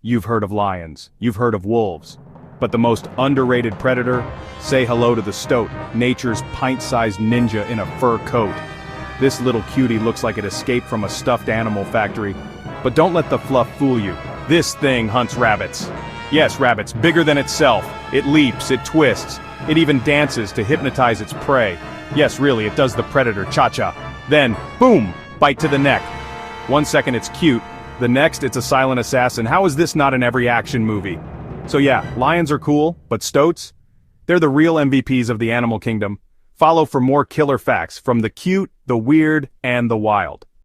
You've heard of lions, you've heard of wolves. But the most underrated predator? Say hello to the Stoat, nature's pint-sized ninja in a fur coat. This little cutie looks like it escaped from a stuffed animal factory. But don't let the fluff fool you. This thing hunts rabbits. Yes, rabbits, bigger than itself. It leaps, it twists, it even dances to hypnotize its prey. Yes, really, it does the predator cha-cha. Then, boom, bite to the neck. 1 second it's cute, the next it's a silent assassin. How is this not in every action movie? So yeah, lions are cool, but stoats? They're the real MVPs of the animal kingdom. Follow for more killer facts from the cute, the weird, and the wild.